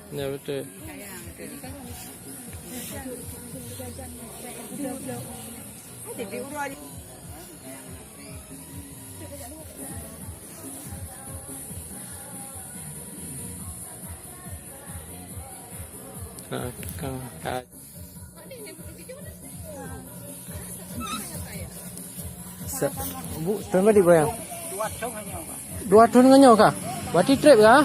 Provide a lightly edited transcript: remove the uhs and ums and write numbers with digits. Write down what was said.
Ya betul. Ha. Bu, terima di bayang. 2 tahun dengan kah? Berarti trip kah?